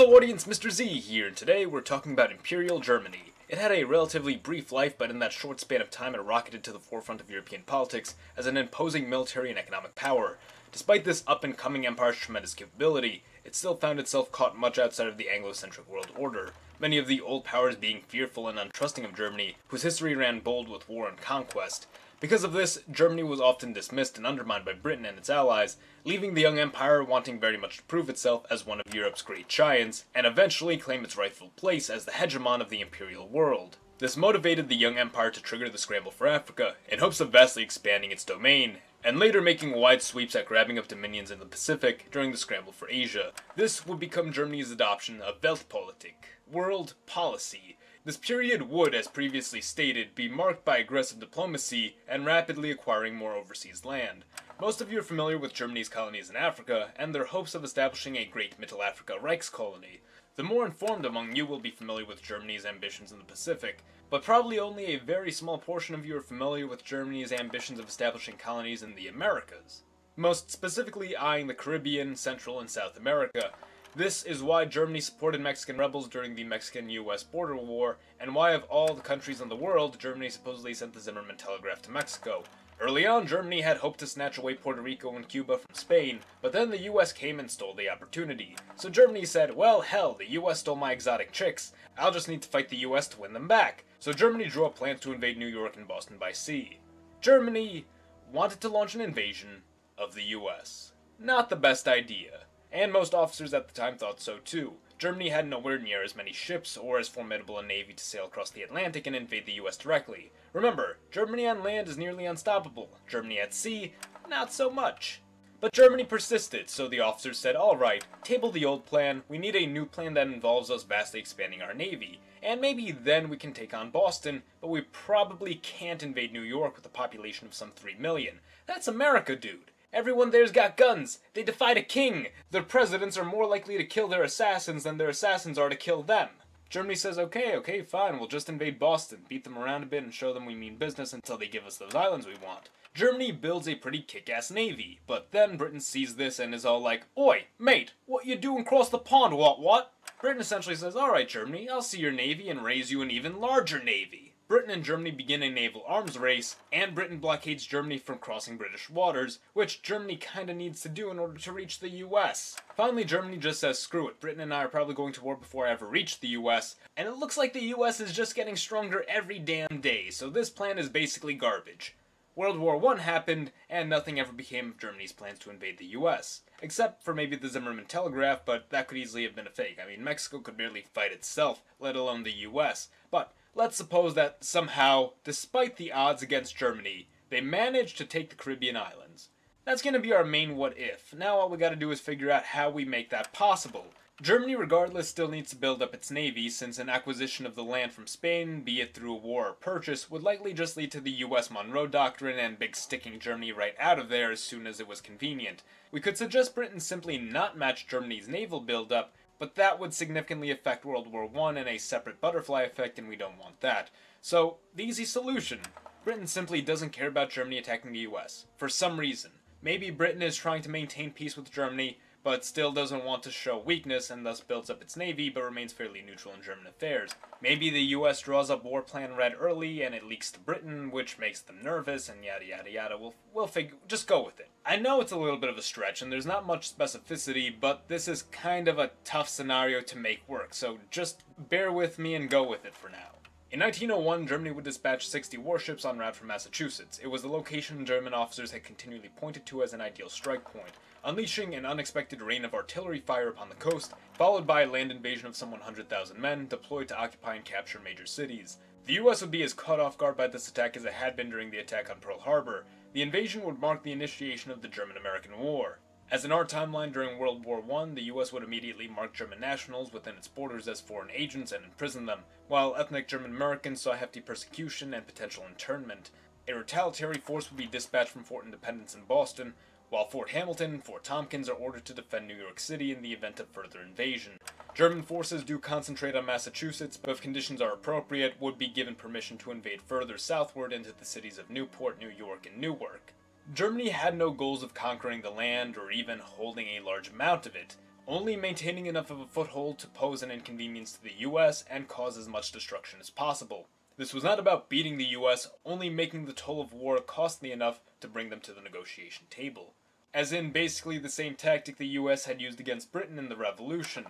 Hello audience, Mr. Z here, and today we're talking about Imperial Germany. It had a relatively brief life, but in that short span of time it rocketed to the forefront of European politics as an imposing military and economic power. Despite this up-and-coming empire's tremendous capability, it still found itself caught much outside of the Anglo-centric world order, many of the old powers being fearful and untrusting of Germany, whose history ran bold with war and conquest. Because of this, Germany was often dismissed and undermined by Britain and its allies, leaving the young empire wanting very much to prove itself as one of Europe's great giants, and eventually claim its rightful place as the hegemon of the imperial world. This motivated the young empire to trigger the scramble for Africa, in hopes of vastly expanding its domain, and later making wide sweeps at grabbing up dominions in the Pacific during the scramble for Asia. This would become Germany's adoption of Weltpolitik, world policy. This period would, as previously stated, be marked by aggressive diplomacy and rapidly acquiring more overseas land. Most of you are familiar with Germany's colonies in Africa and their hopes of establishing a great Middle Africa Reichskolony. The more informed among you will be familiar with Germany's ambitions in the Pacific, but probably only a very small portion of you are familiar with Germany's ambitions of establishing colonies in the Americas, most specifically eyeing the Caribbean, Central, and South America. This is why Germany supported Mexican rebels during the Mexican-US border war, and why of all the countries in the world, Germany supposedly sent the Zimmerman telegraph to Mexico. Early on, Germany had hoped to snatch away Puerto Rico and Cuba from Spain, but then the US came and stole the opportunity. So Germany said, well hell, the US stole my exotic chicks, I'll just need to fight the US to win them back. So Germany drew up plans to invade New York and Boston by sea. Germany wanted to launch an invasion of the US. Not the best idea. And most officers at the time thought so too. Germany had nowhere near as many ships or as formidable a navy to sail across the Atlantic and invade the US directly. Remember, Germany on land is nearly unstoppable. Germany at sea, not so much. But Germany persisted, so the officers said, alright, table the old plan, we need a new plan that involves us vastly expanding our navy. And maybe then we can take on Boston, but we probably can't invade New York with a population of some 3 million. That's America, dude. Everyone there's got guns. They defied a king. Their presidents are more likely to kill their assassins than their assassins are to kill them. Germany says, okay, fine, we'll just invade Boston, beat them around a bit and show them we mean business until they give us those islands we want. Germany builds a pretty kick-ass navy, but then Britain sees this and is all like, oi, mate, what you doing across the pond, what? Britain essentially says, alright Germany, I'll see your navy and raise you an even larger navy. Britain and Germany begin a naval arms race, and Britain blockades Germany from crossing British waters, which Germany kinda needs to do in order to reach the US. Finally, Germany just says, screw it, Britain and I are probably going to war before I ever reach the US, and it looks like the US is just getting stronger every damn day, so this plan is basically garbage. World War I happened, and nothing ever became of Germany's plans to invade the US. Except for maybe the Zimmerman telegraph, but that could easily have been a fake. I mean, Mexico could barely fight itself, let alone the US. But let's suppose that somehow, despite the odds against Germany, they managed to take the Caribbean islands. That's gonna be our main what if. Now all we gotta do is figure out how we make that possible. Germany regardless still needs to build up its navy, since an acquisition of the land from Spain, be it through a war or purchase, would likely just lead to the US Monroe Doctrine and big sticking Germany right out of there as soon as it was convenient. We could suggest Britain simply not match Germany's naval build-up, but that would significantly affect World War I in a separate butterfly effect, and we don't want that. So, the easy solution. Britain simply doesn't care about Germany attacking the US. For some reason. Maybe Britain is trying to maintain peace with Germany, but still doesn't want to show weakness and thus builds up its navy but remains fairly neutral in German affairs. Maybe the US draws up War Plan Red early and it leaks to Britain, which makes them nervous and yada yada yada. We'll figure, just go with it. I know it's a little bit of a stretch and there's not much specificity, but this is kind of a tough scenario to make work, so just bear with me and go with it for now. In 1901, Germany would dispatch 60 warships en route from Massachusetts. It was the location German officers had continually pointed to as an ideal strike point, unleashing an unexpected rain of artillery fire upon the coast, followed by a land invasion of some 100,000 men deployed to occupy and capture major cities. The US would be as caught off guard by this attack as it had been during the attack on Pearl Harbor. The invasion would mark the initiation of the German-American War. As in our timeline during World War I, the US would immediately mark German nationals within its borders as foreign agents and imprison them, while ethnic German Americans saw hefty persecution and potential internment. A retaliatory force would be dispatched from Fort Independence in Boston, while Fort Hamilton and Fort Tompkins are ordered to defend New York City in the event of further invasion. German forces do concentrate on Massachusetts, but if conditions are appropriate, would be given permission to invade further southward into the cities of Newport, New York, and Newark. Germany had no goals of conquering the land or even holding a large amount of it, only maintaining enough of a foothold to pose an inconvenience to the US and cause as much destruction as possible. This was not about beating the US, only making the toll of war costly enough to bring them to the negotiation table. As in basically the same tactic the US had used against Britain in the Revolution.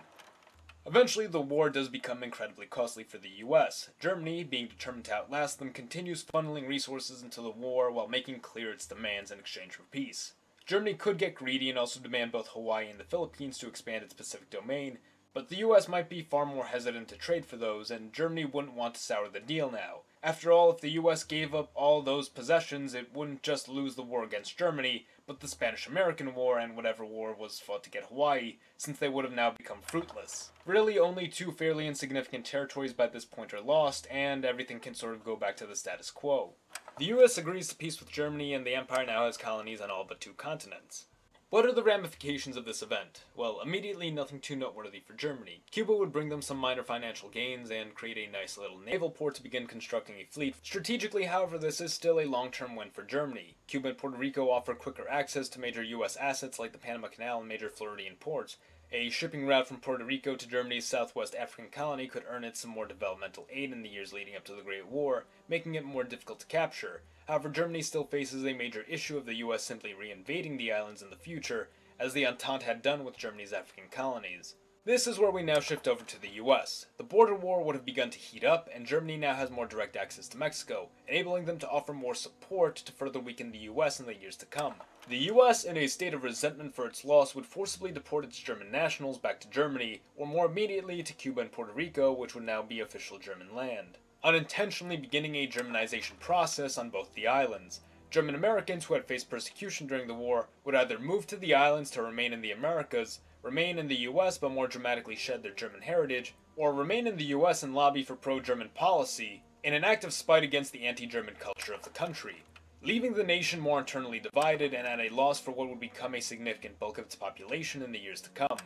Eventually, the war does become incredibly costly for the US. Germany, being determined to outlast them, continues funneling resources into the war while making clear its demands in exchange for peace. Germany could get greedy and also demand both Hawaii and the Philippines to expand its Pacific domain, but the US might be far more hesitant to trade for those, and Germany wouldn't want to sour the deal now. After all, if the US gave up all those possessions, it wouldn't just lose the war against Germany, but the Spanish-American War and whatever war was fought to get Hawaii, since they would have now become fruitless. Really, only two fairly insignificant territories by this point are lost, and everything can sort of go back to the status quo. The US agrees to peace with Germany, and the empire now has colonies on all but 2 continents. What are the ramifications of this event? Well, immediately nothing too noteworthy for Germany. Cuba would bring them some minor financial gains and create a nice little naval port to begin constructing a fleet. Strategically, however, this is still a long-term win for Germany. Cuba and Puerto Rico offer quicker access to major US assets like the Panama Canal and major Floridian ports. A shipping route from Puerto Rico to Germany's southwest African colony could earn it some more developmental aid in the years leading up to the Great War, making it more difficult to capture. However, Germany still faces a major issue of the US simply reinvading the islands in the future, as the Entente had done with Germany's African colonies. This is where we now shift over to the US. The border war would have begun to heat up, and Germany now has more direct access to Mexico, enabling them to offer more support to further weaken the US in the years to come. The US, in a state of resentment for its loss, would forcibly deport its German nationals back to Germany, or more immediately to Cuba and Puerto Rico, which would now be official German land, unintentionally beginning a Germanization process on both the islands. German Americans who had faced persecution during the war would either move to the islands to remain in the Americas, remain in the US but more dramatically shed their German heritage, or remain in the US and lobby for pro-German policy, in an act of spite against the anti-German culture of the country, leaving the nation more internally divided and at a loss for what would become a significant bulk of its population in the years to come.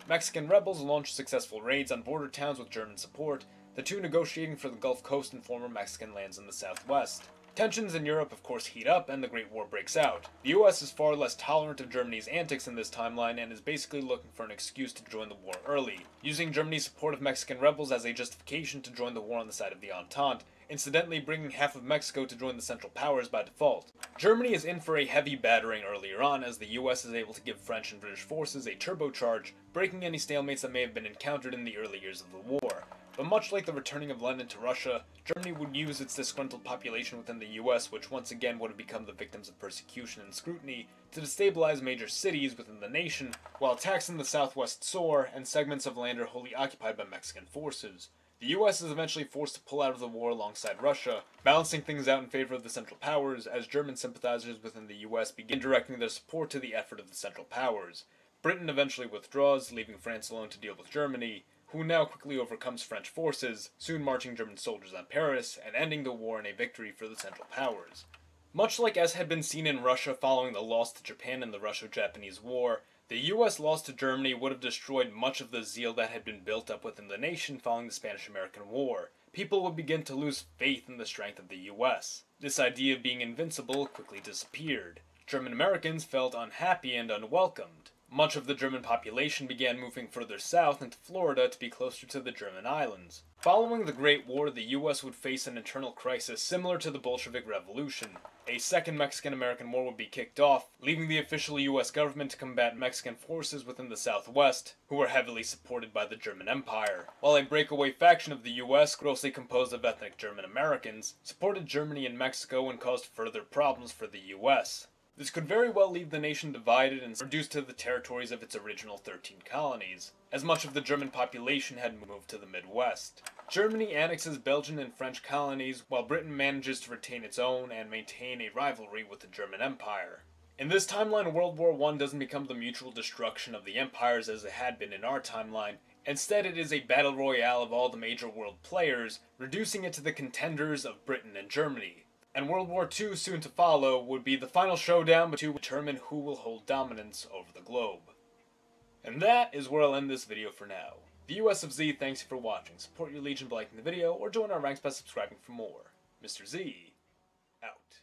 Mexican rebels launched successful raids on border towns with German support, the 2 negotiating for the Gulf Coast and former Mexican lands in the southwest. Tensions in Europe of course heat up and the Great War breaks out. The US is far less tolerant of Germany's antics in this timeline and is basically looking for an excuse to join the war early, using Germany's support of Mexican rebels as a justification to join the war on the side of the Entente, incidentally bringing half of Mexico to join the Central Powers by default. Germany is in for a heavy battering earlier on as the US is able to give French and British forces a turbocharge, breaking any stalemates that may have been encountered in the early years of the war. But much like the returning of Lenin to Russia, Germany would use its disgruntled population within the US, which once again would have become the victims of persecution and scrutiny, to destabilize major cities within the nation, while attacks in the southwest soar and segments of land are wholly occupied by Mexican forces. The US is eventually forced to pull out of the war alongside Russia, balancing things out in favor of the Central Powers as German sympathizers within the US begin directing their support to the effort of the Central Powers. Britain eventually withdraws, leaving France alone to deal with Germany, who now quickly overcomes French forces, soon marching German soldiers on Paris, and ending the war in a victory for the Central Powers. Much like as had been seen in Russia following the loss to Japan in the Russo-Japanese War, the US loss to Germany would have destroyed much of the zeal that had been built up within the nation following the Spanish-American War. People would begin to lose faith in the strength of the US. This idea of being invincible quickly disappeared. German Americans felt unhappy and unwelcomed. Much of the German population began moving further south into Florida to be closer to the German islands. Following the Great War, the US would face an internal crisis similar to the Bolshevik Revolution. A second Mexican-American War would be kicked off, leaving the official US government to combat Mexican forces within the Southwest, who were heavily supported by the German Empire, while a breakaway faction of the US, grossly composed of ethnic German Americans, supported Germany and Mexico and caused further problems for the US. This could very well leave the nation divided and reduced to the territories of its original 13 colonies, as much of the German population had moved to the Midwest. Germany annexes Belgian and French colonies, while Britain manages to retain its own and maintain a rivalry with the German Empire. In this timeline, World War I doesn't become the mutual destruction of the empires as it had been in our timeline. Instead, it is a battle royale of all the major world players, reducing it to the contenders of Britain and Germany. And World War II, soon to follow, would be the final showdown to determine who will hold dominance over the globe. And that is where I'll end this video for now. The US of Z thanks you for watching. Support your Legion by liking the video, or join our ranks by subscribing for more. Mr. Z, out.